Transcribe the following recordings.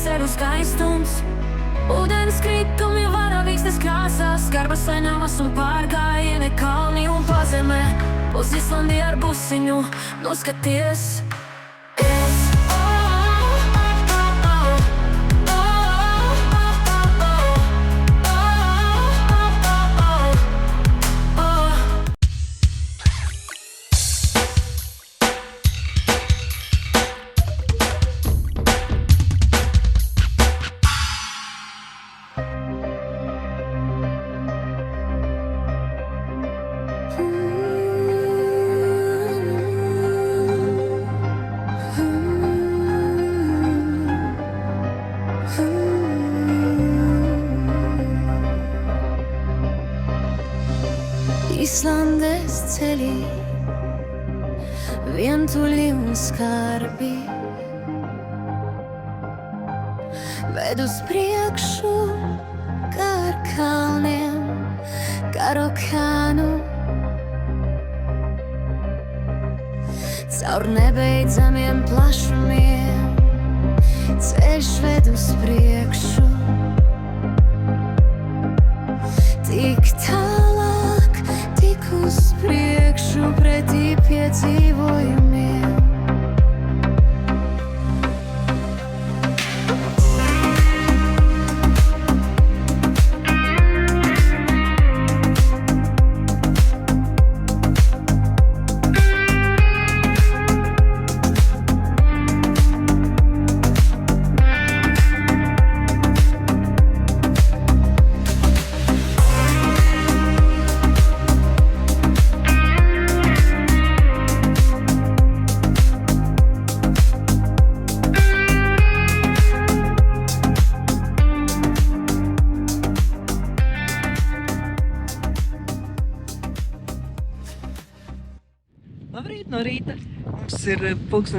ceru skaistums. Ūdens kritumi varavīksnes krāsās, skarbas ainavas un pārgājieni kalni un pazemē. Uz Islandi ar busiņu noskaties. Islandes ceļi, vientuļi un skarbi, ved uz priekšu gar kalniem, gar okeānu, caur nebeidzamiem plašumiem. Ceļš ved uz priekšu, tik tālāk, tik uz priekšu, pretī piedzīvojumiem. Labrīt no rīta. Mums ir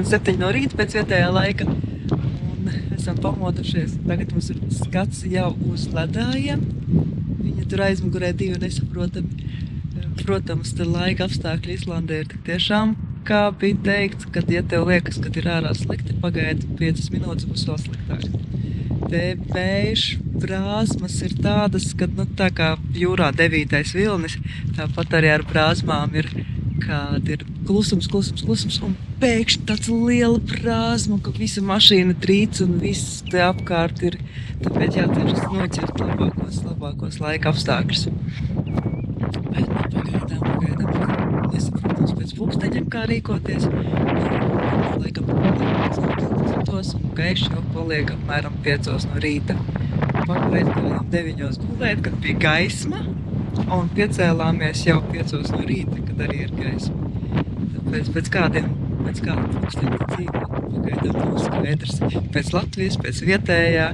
7:00 no rīta pēc vietējā laika. Un esam pamodušies. Tagad mums ir skats jau uz ledājiem. Viņi tur aizmugurē divi nesaprotami. Protams, te laika apstākļi Islandē ir tik tiešām, kā bija teikts, kad, ja tev liekas, kad ir ārā slikti, pagaidi 5 minūtes būs vēl sliktāk. Te vējš, brāzmas ir tādas, kad, tā kā jūrā 9. vilnis, tāpat arī ar brāzmām ir, kad ir klusums, un pēkšņi tāds liela brāzma, ka visa mašīna trīc un viss te apkārt ir, tāpēc jācenšas noķert labākos laika apstākļus. Bet pagaidām, nesaprotams pēc pulksteņiem, kā rīkoties. Laikam tos un gaiši jau paliek apmēram 5 no rīta. Pagaidām 9 gulēt, kad bija gaisma, un piecēlāmies jau 5 no rīta, kad arī ir gaisma. Tāpēc pēc kādiem pulksteņiem dzīvot, pagaidām nav skaidrs. Pēc Latvijas, pēc vietējā,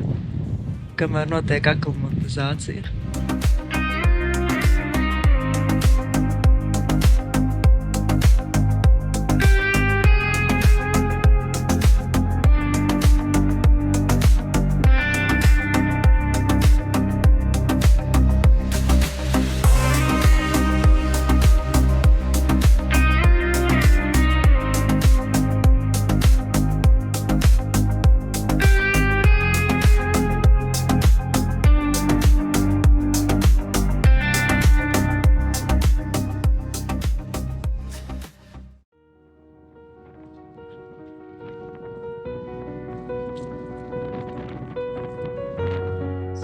kamēr notiek aklimatizācija.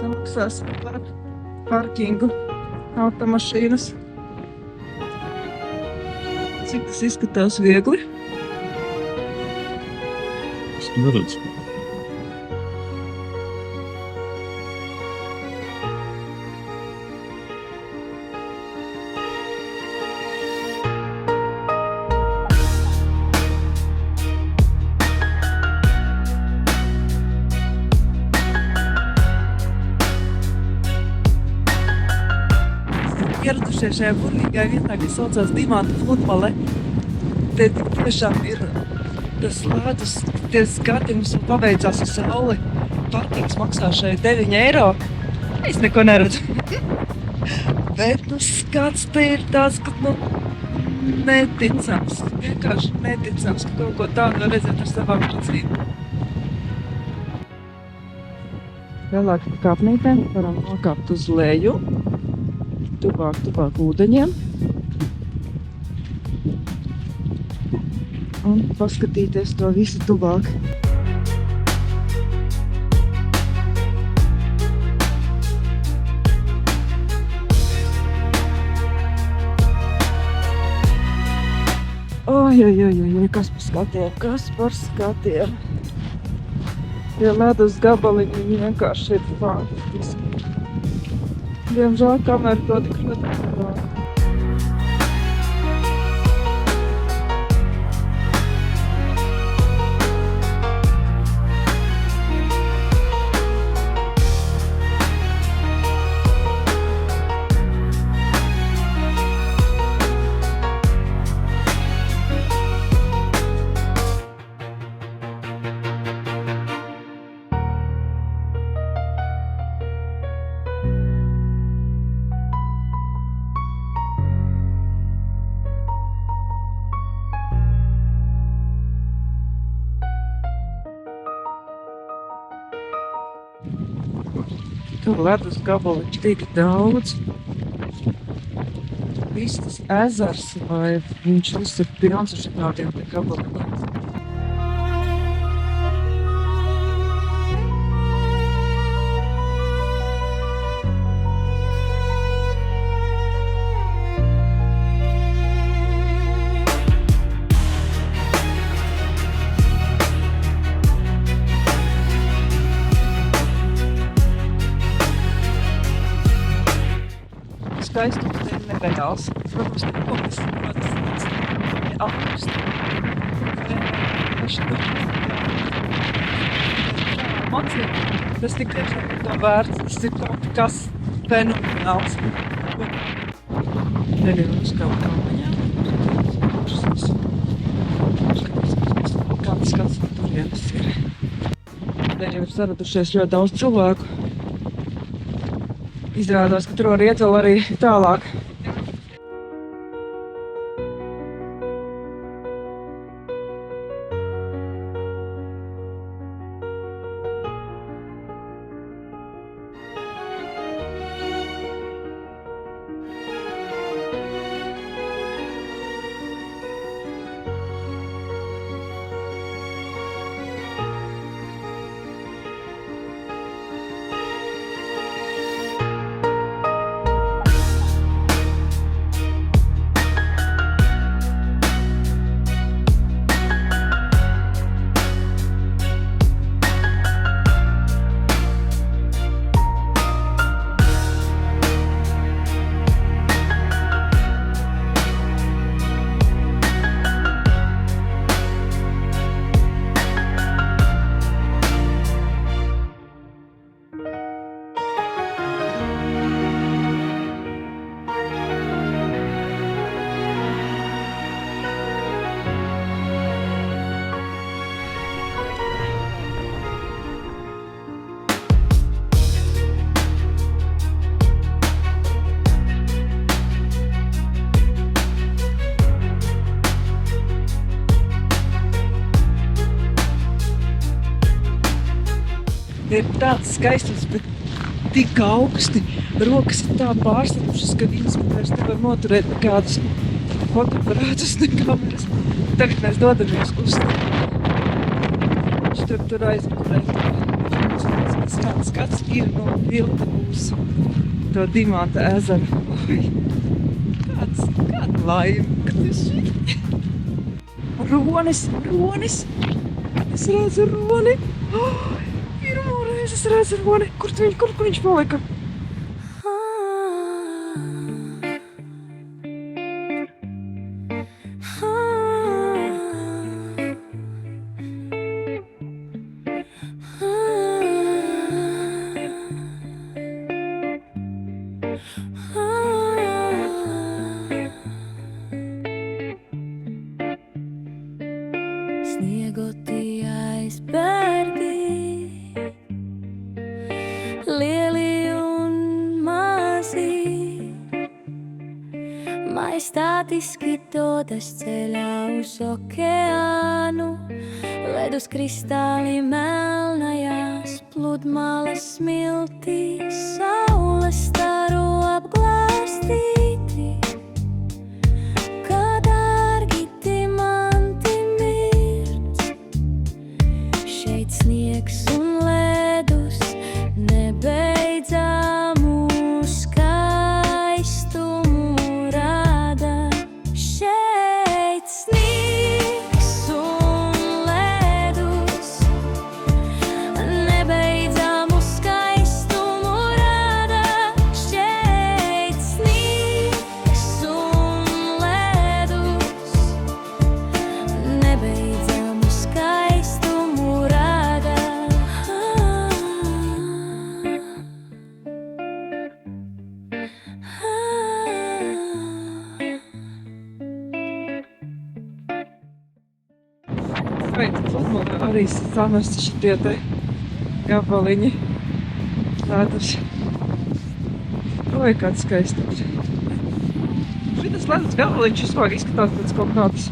Samaksās par parkingu automašīnas. Cik tas izskatās viegli? Es neredzu. Ieradušies šajā burvīgā vietā, kas saucās Dimanta pludmale. Te tiešām ir tas ledus, tie skati mums paveicās ar sauli. Parkings maksā šeit 9 eiro. Es neko neredzu. Bet, skats te ir tāds, ka, neticams. Vienkārši neticams, ka kaut ko tādu var redzēt ar savām acīm. Vēlāk kāpnītēm varam nokāpt uz leju, tuvāk ūdeņiem. Un paskatīties to visu tuvāk. Oi, kas par skatiem. Tie ledus gabaliņi viņi vienkārši ir fantastiski. Diemžēl kamēr to tik ļoti. Tur ledus gabaliņš tik daudz. Viss tas ezers, vai viņš viss ir pilns ar šitādiem te gabaliņiem. Skaistums te ir nereāls. Protams, nekomis atpūst. Tas tik tiešām ir to vērts. Tas ir kaut kas fenomenāls. Te ir uzkāpt kalniņā. Kāds skats no turienes ir. Te jau ir saradušies ļoti daudz cilvēku. Izrādās, ka tur var iet vēl arī tālāk. Ir tāds skaistums, bet tik augsti. Rokas ir tā pārslimušas, ka viņas vairs nevar noturēt nekādus fotoaparātus, ne kameras. Tagad mēs dodamies uz tur aizmeklēt. Skats ir no vilta uz to Dimanta ezeru. Kāda laime, kad es šeit. Ronis! Es redzu roni! Pirmo reizi es redzu roni! Kur viņš palika? Sniegoti aizbērgi, lieli un mazi, majestātiski dodas ceļā uz okeānu, ledus kristāli melnajās ledus, pludmales smiltīs, saules staru apglāstīti. Kā dārgi timanti mirdz, šeit sniegs un ledus, nebeidzamu skaistumu rāda. Šeit sniegs un ledus, nebeidzamu skaistumu rāda. Šeit sniegs un ledus, nebeidzamu skaistumu rāda. Vai pludmalē arī samesti šitie te gabaliņi ledus. Oi, kāds skaistums. Šitas ledus gabaliņš vispār izskatās pēc kaut kādas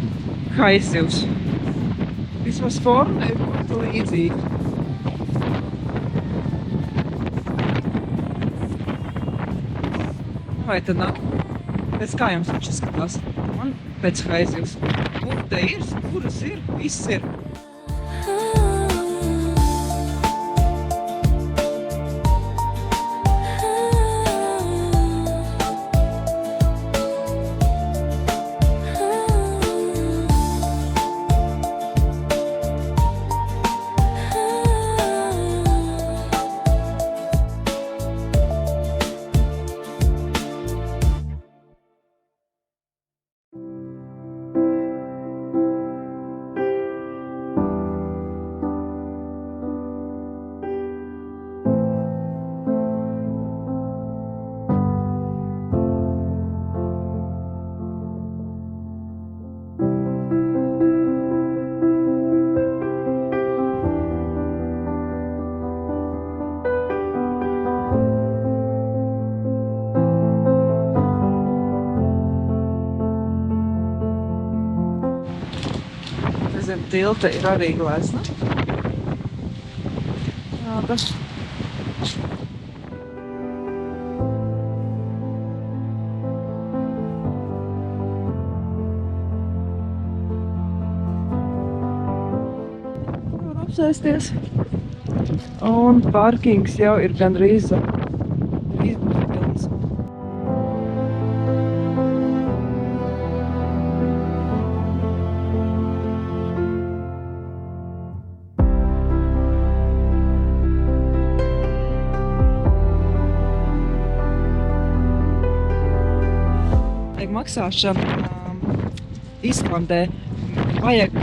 haizivs. Vismaz forma ir ļoti līdzīga. Vai tad nav? Pēc kā jums viņš izskatās? Man pēc haizivs. Un te ir, kuras ir, viss ir. Zem tilta ir arī glezna. Tāda. Var apsēsties. Un parkings jau ir gandrīz pilns. Maksāšana Islandē vajag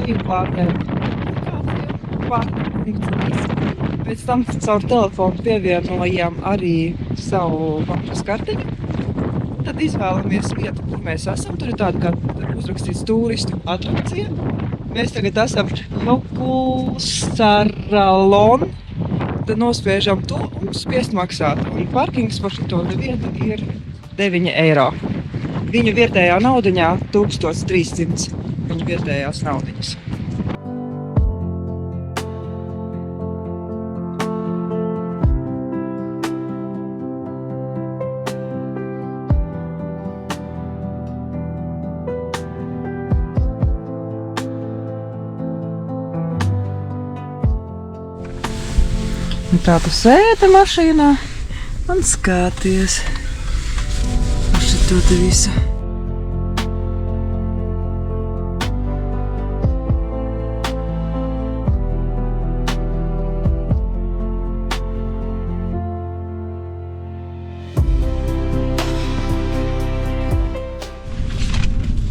lejupārnēt pēc tam caur telefonu pievienojam arī savu maksas kartiņu. Tad izvēlamies vietu, kur mēs esam. Tur ir tāda kā uzrakstīts turistu atrakcija. Mēs tagad esam Jokulsaralon. Tad nospiežam to un spiest maksāt. Un parkings par šito vietu ir 9 eiro. Viņu vietējā naudiņā 1300 viņu vietējās naudiņas. Un tā tu sēdi mašīnā un skaties uz šito te visu.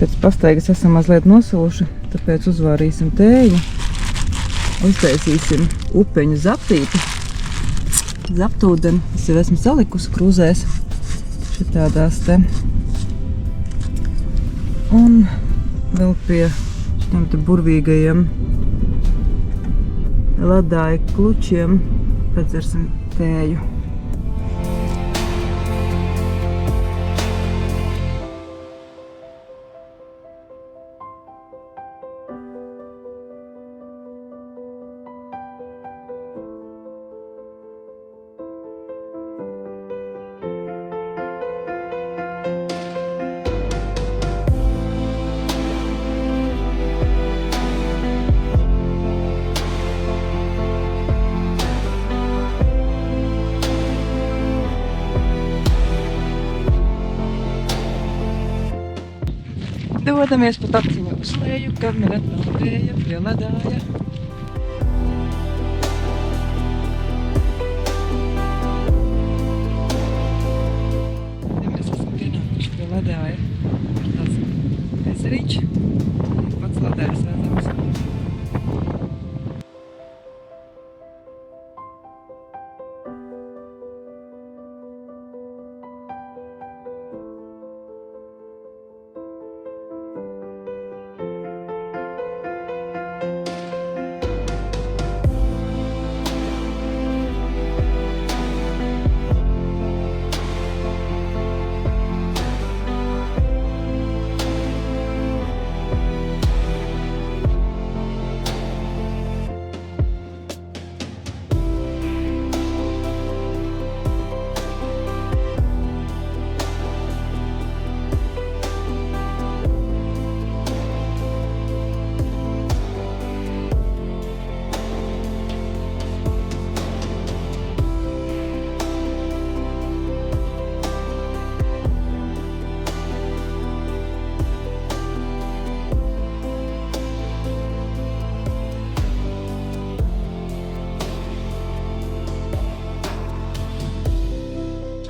Pēc pastaigas esam mazliet nosūši, tāpēc uzvārīsim tēju. Uztaisīsim upeņu zaptīti. Zaptūdeni. Es jau esmu salikusi krūzēs šitādās te. Un vēl pie šitiem te burvīgajiem ledāju klučiem padzersim tēju. dodamies pa taciņu uz leju, kamera novēja pie ledāja. Ja mēs esam pienākuši pie ledāja, ir tāds ezeriņš, pats ledājas ezers.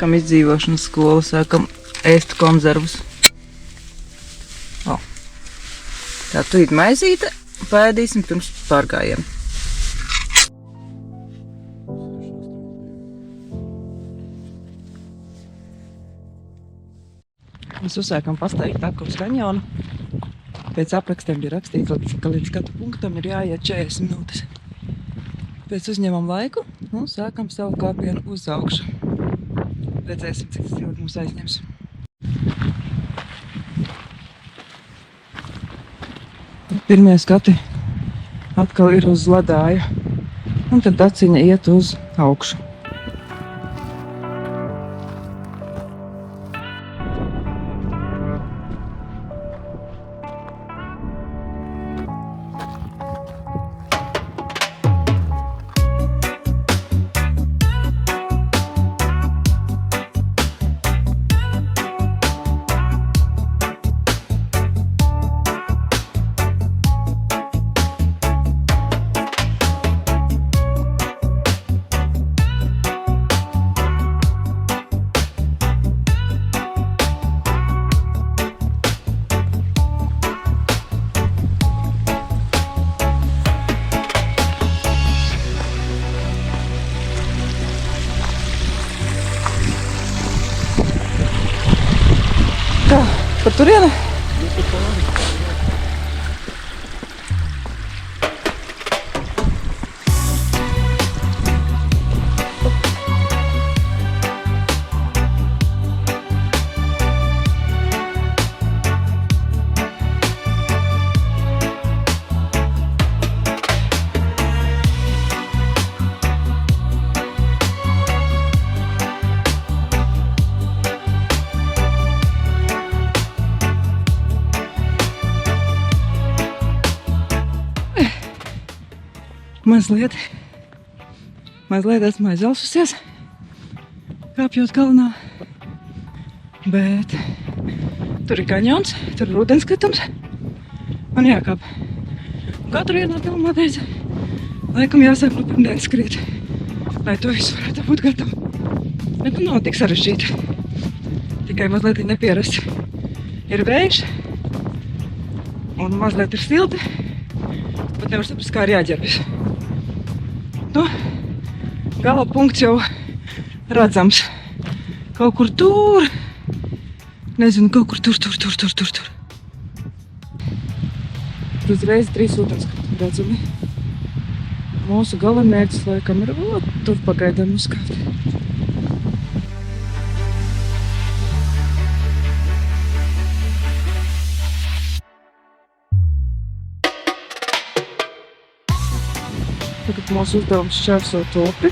Kam izdzīvošanas skolu, sākam ēst konzervus. O. Tā tūlīt maizīte, pēdīsim pirms pārgājienu. Mēs uzsākam pastaigāt Akuvas kaņonu. Pēc aprakstiem bija rakstīts, ka līdz skatu punktam ir jāiet 40 minūtes. Pēc uzņemam laiku un sākam savu kāpienu uz augšu. Redzēsim, cik tas ilgi mums aizņems. Pirmie skati atkal ir uz ledāju, un tad taciņa iet uz augšu. Tā, par turieni? Mazliet esmu aizalsusies, kāpjot kalnā, bet tur ir kaņons, tur ir ūdenskritums, man jākāp. Un katru ienā pilnā teica, laikam jāsāk no pirmdienas skriet, lai to visu varētu būt gatavu. Bet nu nav tik sarežģīti, tikai mazliet ir nepierast. Ir vējš un mazliet ir silti, bet nevar saprast, kā ir jāģerbjas. Nu, gala punkts jau redzams. Kaut kur tur. Nezinu, kaut kur tur. Tur uzreiz 3 ūdenskritumi redzami. Mūsu galamērķis laikam ir tur pagaidām uzkāpt. Tagad mūsu uzdevums šķērsot upi.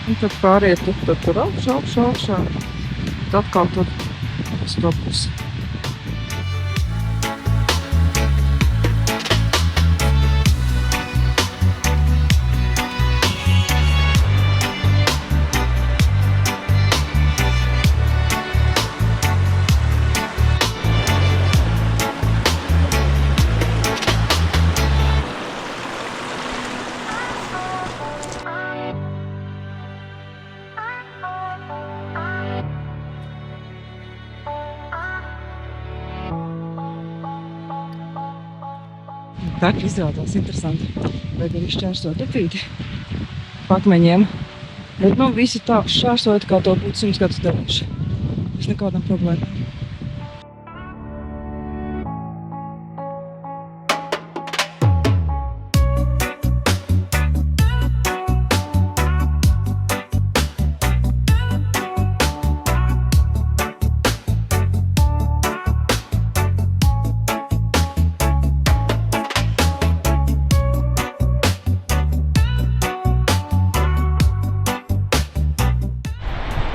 Un tad pāriet tur augšā. Tad atkal tur uz to pusi. Tā kā izrādās interesanti. Vajag arī šķērsot upīti pakmeņiem. Bet, nu, visi tā šķērsot, kā to būtu 100 gadus darījuši. Bez nekādām problēmām.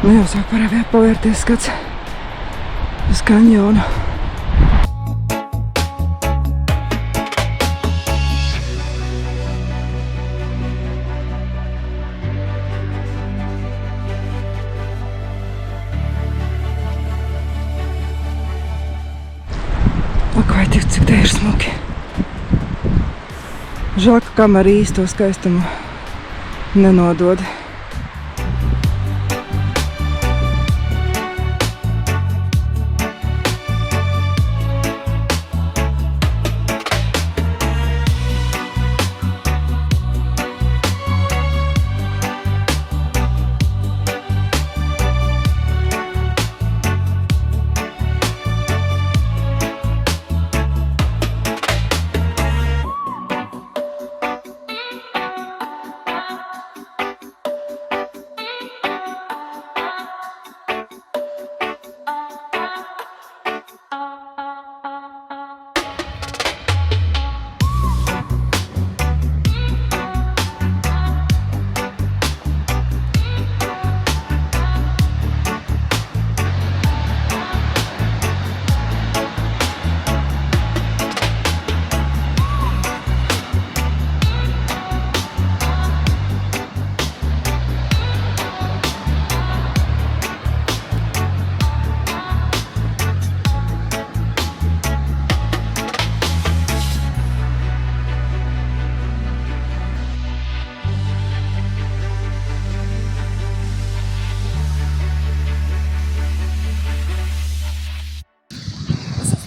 Nu jau sāk pavērties skats uz kanjonu. Ak, vai tik cik te ir smuki. Žēl, ka kamera īsto skaistumu nenodod.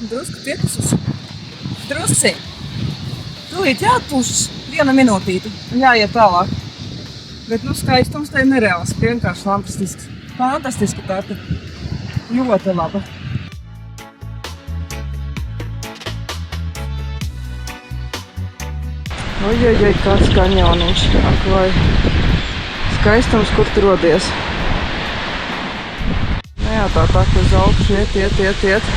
Drusku piekusus. Drusci. Tūlīt jāatpūšas 1 minūtīti un jāiet tālāk. Bet, nu, skaistums te ir nereāls. Vienkārši fantastisks. Fantastiska tāda. Ļoti laba. Ojojoj, kāds kanjoniņš. Ak, vai skaistums, kur tu rodies. Nu jā, tā uz augšu iet.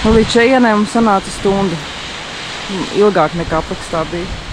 Un līdz šejienai mums sanāca stunda. Ilgāk nekā aprakstā bija.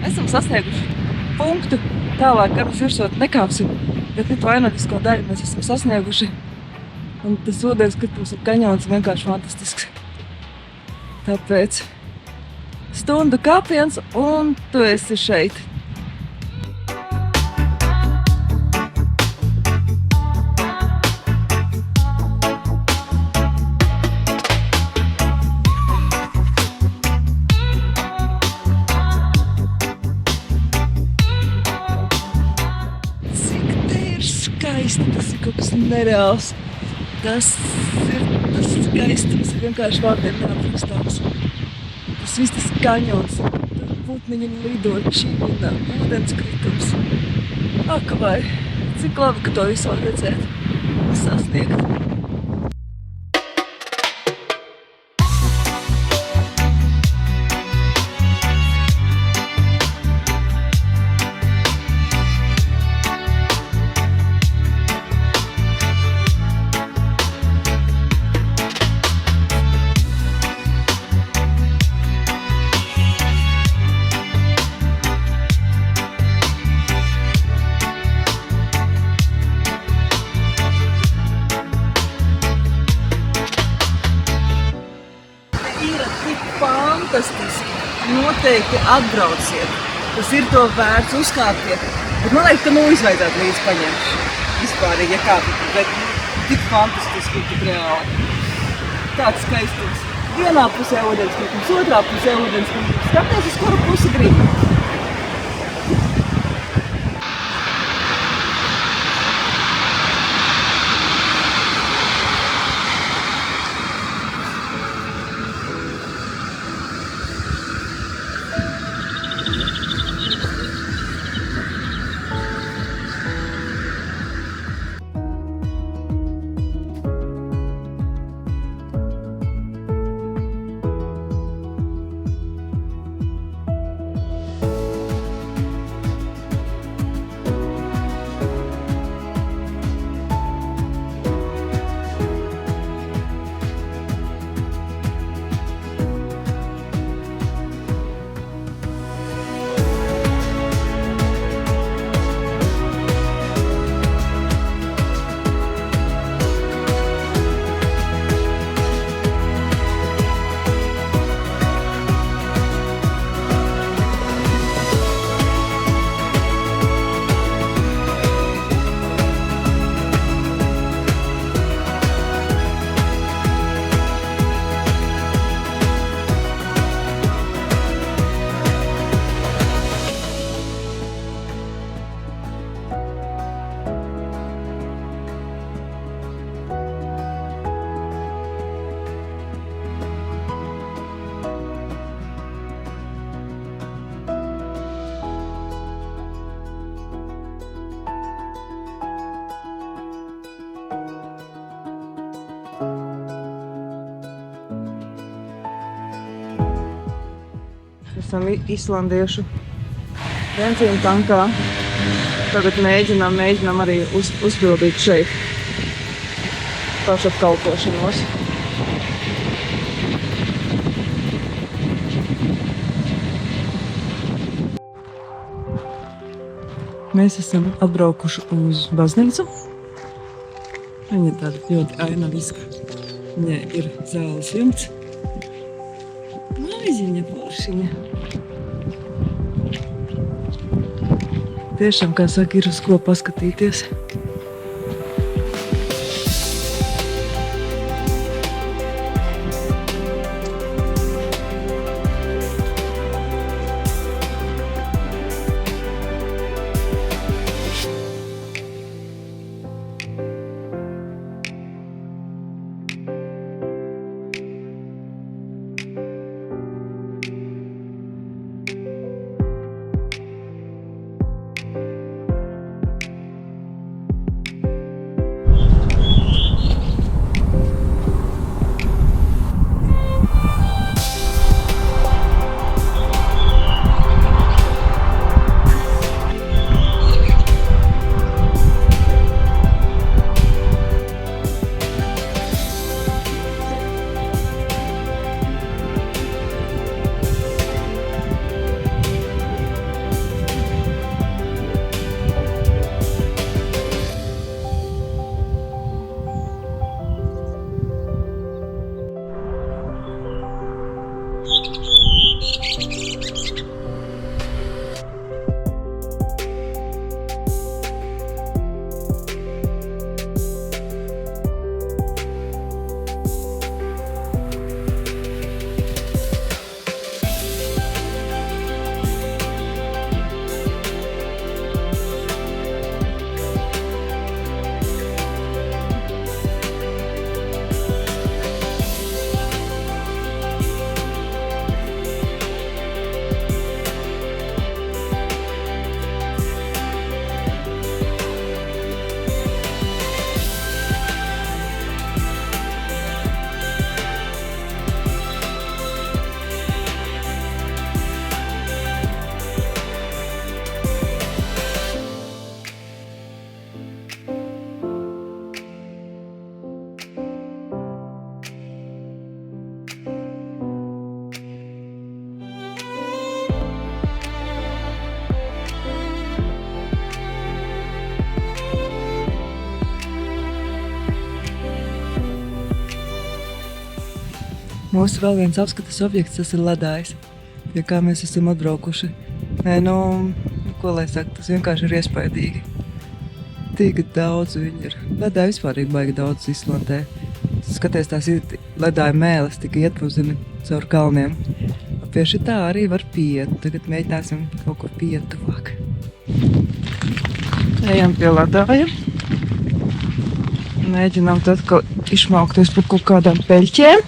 Esam sasnieguši punktu. Tālāk karus virsot nekāpsim, bet ne vainodisko daļu mēs esam sasnieguši. Un tas ūdens kritums ar kaņons vienkārši fantastisks. Tāpēc stundu kāpiens un tu esi šeit. skaisti, tas ir kaut kas nereāls. Tas skaistums ir vienkārši vārdiem neaprakstāms. Tas viss tas kaņons, putniņi lido, čīna, ūdenskritums. Ak, vai, cik labi, ka to visu var redzēt, sasniegt. Fantastiski. Noteikti atbrauciet. Tas ir to vērts uzkāptiet. Bet man liekas, ka izvajadzētu līdz paņemt. Vispārīgi, ja kāpīt, bet tik fantastiski, tik reāli. Tāds skaistums. Vienā pusē ūdenskritums, otrā pusē ūdenskritums. Skaties, uz kuru pusi gribi. Esam islandiešu benzīna tankā. Tagad mēģinām arī uzpildīt šeit pašapkalpošanos. Mēs esam atbraukuši uz baznīcu. Viņa ir tāda ļoti ainaviska. Viņai ir zāles jumts. Maiziņa foršiņa. Tiešām, kā saka, ir uz ko paskatīties. Mūsu vēl viens apskates objekts, tas ir ledājs, pie kā mēs esam atbraukuši. Nē, nu, ko lai saka, tas vienkārši ir iespaidīgi. Tik daudz viņi ir. Ledāji vispārīgi baigi daudz Islandē. Skaties, tās ir ledāja mēles, tika ietpuzini caur kalniem. Pie šitā arī var piet. Tagad mēģināsim kaut ko piet tuvāk. Ejam pie ledāja. Mēģinām tad atkal izšmaukties par kaut kādām peļķēm.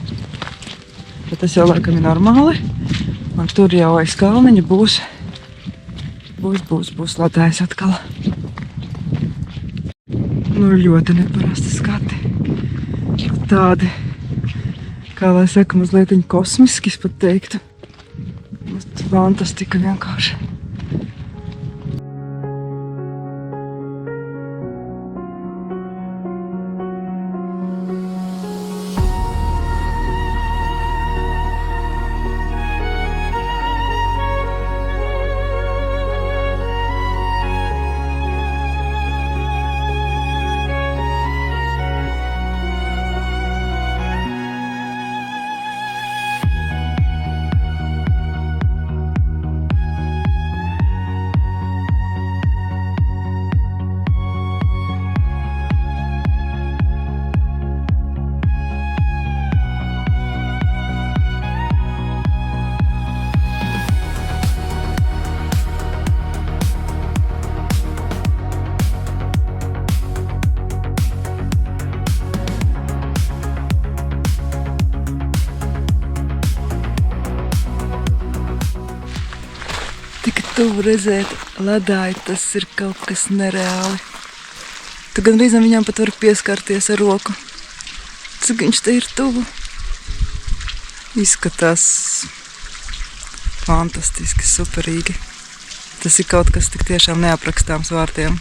Bet tas jau laikam ir normāli. Un tur jau aiz kalniņa būs ledājs atkal. Nu, ļoti neparasti skati. Tādi, kā lai saka, mazliet kosmiski, es pat teiktu. Fantastika vienkārši. Tik tuvu redzēt ledāju, tas ir kaut kas nereāli. Tu gandrīz viņam pat var pieskarties ar roku. Cik viņš te ir tuvu. Izskatās fantastiski, superīgi. Tas ir kaut kas tik tiešām neaprakstāms vārtiem.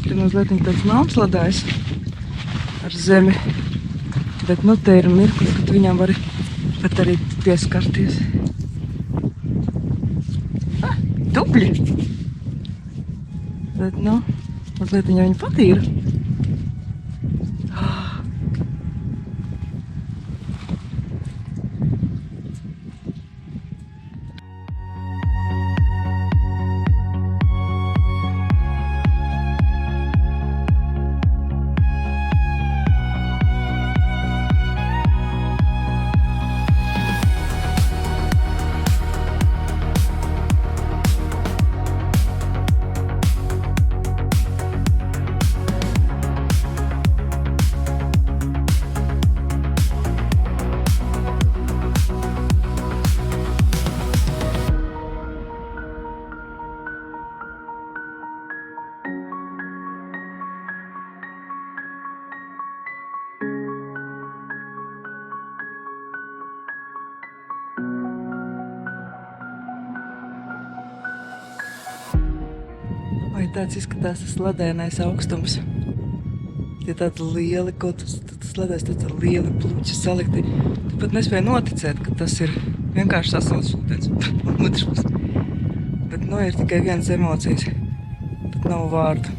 Te mazliet tāds melns ledājs ar zemi, bet nu te ir mirklis, ka tu viņam vari pat arī pieskarties. Dubļi! Bet nu, mazliet viņi patīra. Vai tāds izskatās tas ledēnais augstums. Tie tādi lieli, tas ledājs tāds ar lieli pluķi salikti. Tu pat nespēji noticēt, ka tas ir vienkārši sasilts ūdens. Bet nu ir tikai vienas emocijas. Pat nav vārdu.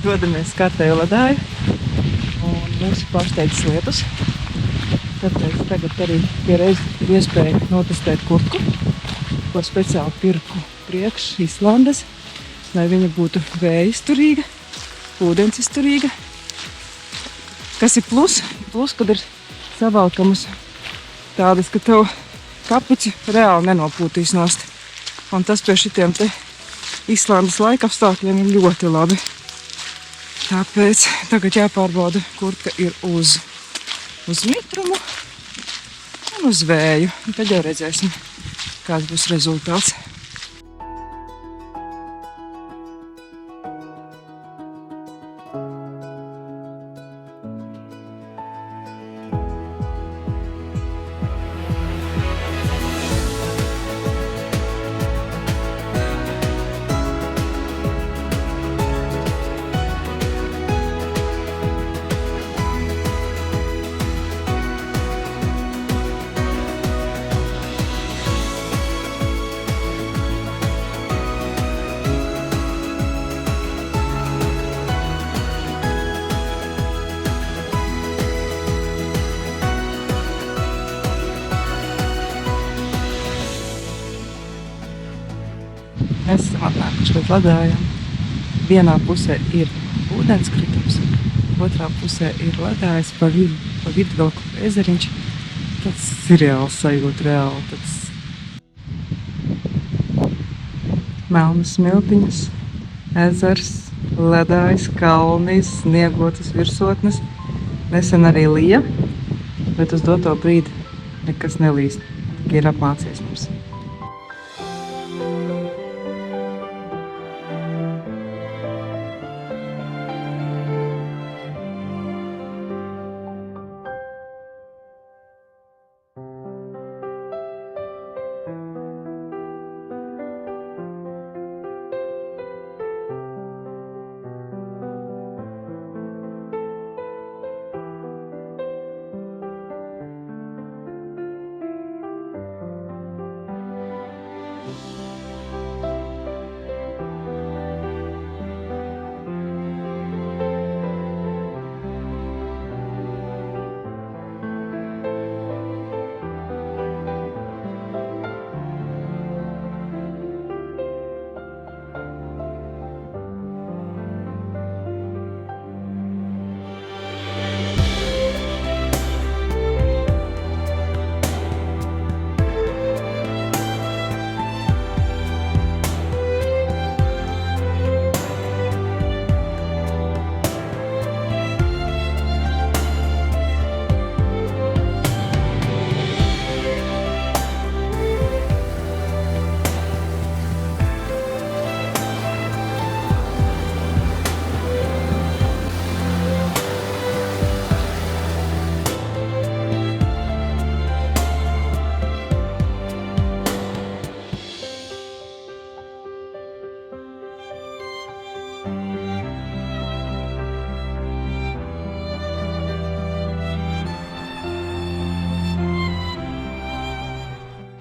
dodamies kārtējo ledāju un mūsu pārsteidzas lietus. Tāpēc tagad arī pierreiz ir iespēja notestēt kurtku, ko speciāli pirku priekš Islandes, lai viņa būtu vēja izturīga, ūdens izturīga. Kas ir plus, kad ir savalkamas tādas, ka tev kapuci reāli nenopūtīs nost. Un tas pie šitiem te Islandes laika apstākļiem ir ļoti labi. Tāpēc tagad jāpārbauda, kurtka ir uz mitrumu un uz vēju. Un tad jau redzēsim, kāds būs rezultāts. Mēs esam atnākuši līdz ledājam. Vienā pusē ir ūdenskritums, otrā pusē ir ledājs, pa vidu vēl kaut ezeriņš. Tas ir reāls sajūta, reāli tāds melnas smiltiņas, ezers, ledājs, kalni, sniegotas virsotnes. Nesen arī lija, bet uz doto brīdi nekas nelīst, tikai ir apmācies mums.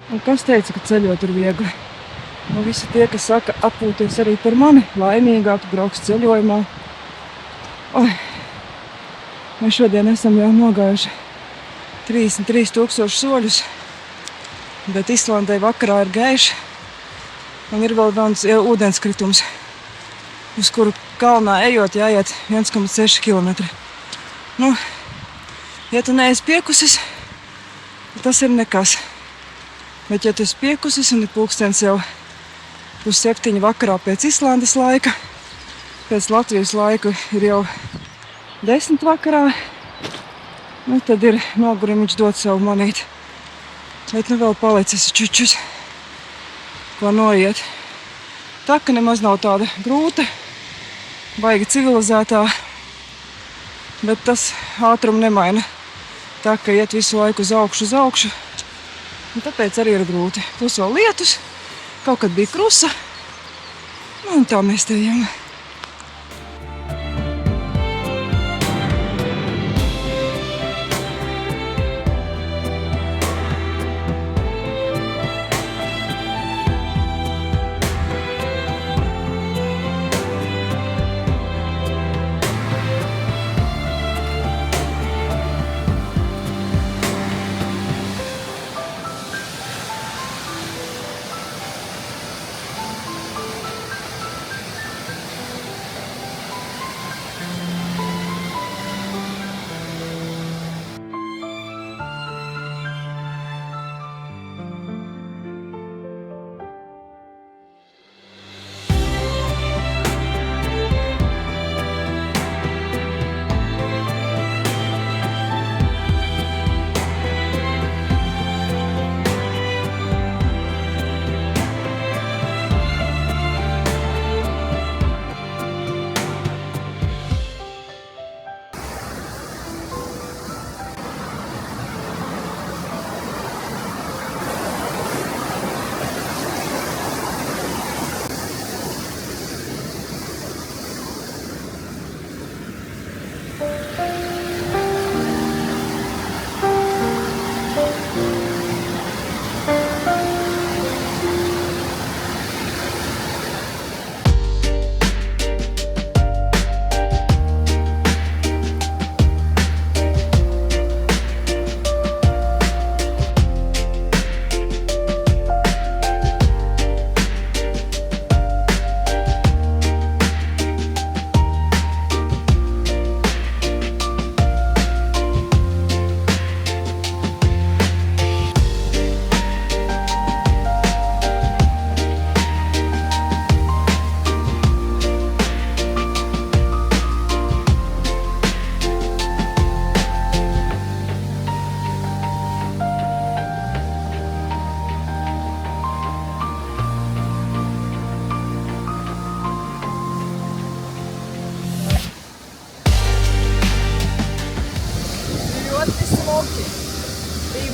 Un kas teica, ka ceļot ir viegli? Nu, visi tie, kas saka, atpūties arī par mani, laimīgāk brauks ceļojumā. Oi, mēs šodien esam jau nogājuši 33,000 soļus, bet Islandē vakarā ir gaiši un ir vēl viens ūdenskritums, uz kuru kalnā ejot jāiet 1,6 km. Nu, ja tu neesi piekusis, tas ir nekas. Bet ja tu esi piekusis un ir pulkstens jau 6:30 vakarā pēc Islandes laika, pēc Latvijas laika ir jau 10 vakarā, nu tad ir nogurimiņš dot savu monīti. Bet nu vēl palicis čučus, ko noiet. Tā, ka nemaz nav tāda grūta, baigi civilizētā, bet tas ātrumu nemaina. Tā, ka iet visu laiku uz augšu, un tāpēc arī ir grūti. Plus vēl lietus, kaut kad bija krusa, un tā mēs te ejam.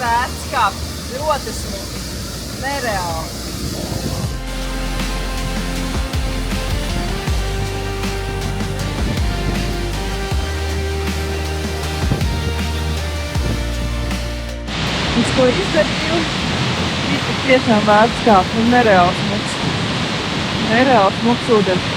vērts kāpt. Ļoti smuki. Nereāli. Uz ko izdarīju? Ir tiešām vērts kāpt un nereāls smuks. Nereāls smuks ūdens.